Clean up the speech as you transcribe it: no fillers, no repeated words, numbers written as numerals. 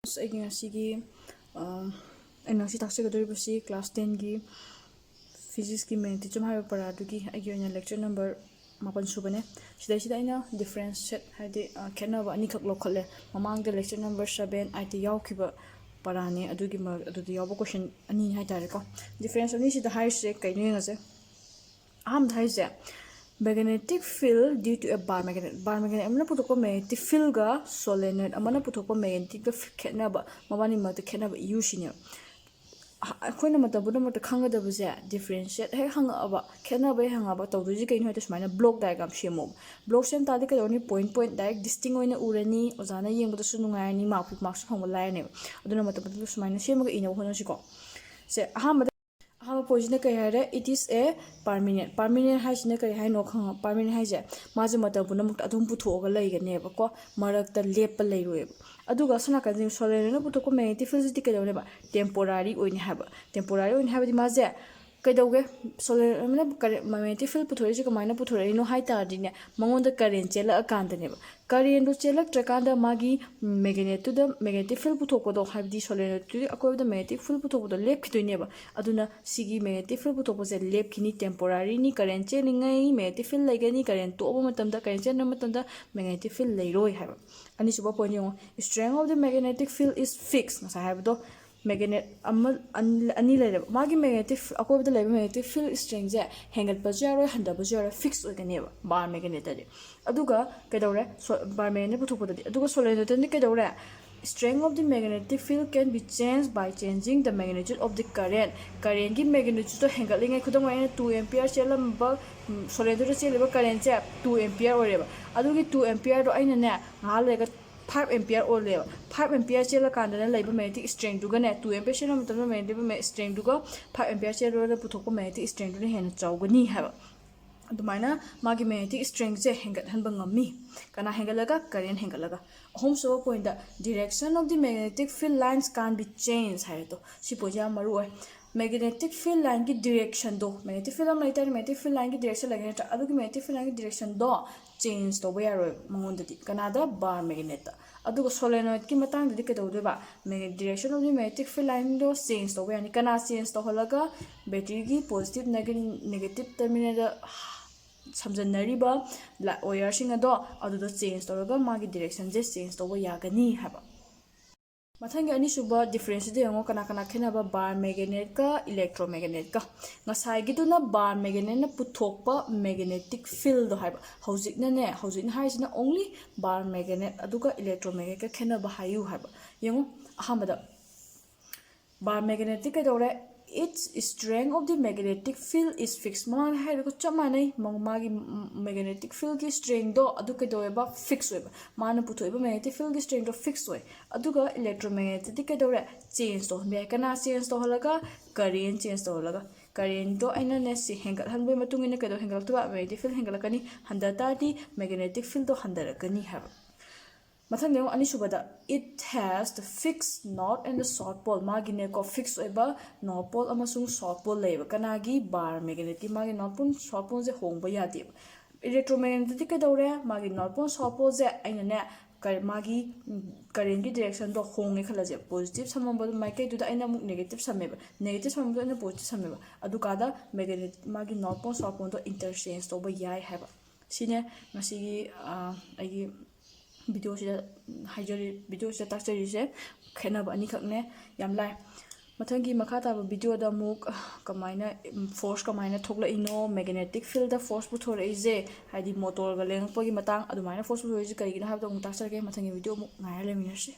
Sige, and she talks to class 10 gi physics ki magnetism have paraduki again lecture number mapan subane sida difference set hadi kenaba ani khak lokale mamang the lecture number 7 it yaukiba parane adugi adu yawo question ani hai tare ko difference ani sida high se kai ne ngase aham thai se magnetic field due to a bar magnet amna putok magnetic field ga solenoid amana putok magnetic ga khenaba mabani ma khenaba usine akhona matabuna mata khangada buse differentiate he hangaba khenaba hangaba tawduji kaino heta smaina block diagram shemo block sem tadi ka oni point direct distinct oina urani ozana yengba su nungayani marks phangba laine aduna matabuna smaina semaga ina hono siko se ahama position kay hare it is a permanent hai sine kay hai no khang permanent hai je maje mata buna muk adum puthoga laigane ba ko marakta lepa lairoi aduga sana kan jing solenoid no puthoko magnetic field ti kay ba temporary oine haba di maje kay dawge solenoid magnetic field puthori ji kamaina puthori no hai ta dine mangonda current chela akanda ne ba current do chelak trakanda magi magnetic field puthoko do habdi solenoid tu akoy da magnetic field puthoko do lep khitoi ne ba aduna sigi magnetic field puthoko je lep khini temporary ni current cheling ngai magnetic field laigani current to obo matam da current chen matam da magnetic field lairoi haba ani suba point yo strength of the magnetic field is fixed na sa habdo magnet ani lere magi magnetic akoy da lebe magnetic field strength je hengal pa jaro handa ba jaro fixed oigane ba bar magnet ade aduga kedore bar magnet puthoko da aduga solenoid ni kedore strength of the magnetic field can be changed by changing the magnitude of the current ki magnitude to hengalingai khudam aina 2 ampere chelamba solenoid cheleba current je 2 ampere oreba adugi 2 ampere do aina ne halega 5 ampere ole 5 ampere chela kandana laiba magnetic strength duga ne 2 ampere chela matam magnetic strength duga 5 ampere chela ro puthoko magnetic strength du hen chawgani haba adumaina magi magnetic strength je hengat hanba ngami kana hengalaga current hengalaga home so point the direction of the magnetic field lines can be changed hai to si poja maru oi magnetic field line ki direction do magnetic field am later magnetic field line ki direction lagene ta adu ki magnetic field line ki direction do change to we are mangonda di kanada bar magnet adu solenoid ki matang di ke do ba magnetic direction of the magnetic field line do change to we ani kana change to holaga battery ki positive negative terminal da samjanariba wire sing ado adu change to ga magi direction je change to yagani haba mathangi ani suba difference de ngo kana khena ba bar magnet ka electromagnet ka ngasai gi tuna bar magnet na puthokpa magnetic field do haiba hojik na haisina only bar magnet aduga electromagnet ka khena ba hayu haiba yengo ahamada bar magnetic ka dore its strength of the magnetic field is fixed man hai ko chamanai magi magnetic field ki strength do adu ke do ba fixed we man puthoi ba magnetic field ki strength do fixed we aduga electromagnetic ke do change to me kana change to holaga current change to holaga current do aina ne si hengal hanbe matung ina ke do hengal to ba magnetic field hengal kani handa ta di magnetic field do handara kani ha mathang ne ani subada it has the fixed north and the south pole magine ko fixed oiba north pole amasung south pole leiba kanagi bar magnet ki magi north pole south pole je hongba yade electromagnetic ke dore magi north pole south pole je aina ne magi current ki direction do honge khala je positive samamba mai kai du da aina muk negative sameba negative samamba na positive sameba adu kada magnet magi north pole south pole do interchange to ba yai haba sine ngasi agi video se hajari video se takchari se khenaba ani khakne yam lai mathangi makha ta video da muk kamaina force kamaina thokla ino magnetic field da force pu thore je hadi motor ga leng pagi matang adumaina force pu thore je kai gina habda muk takchar ke mathangi video muk ngai le minase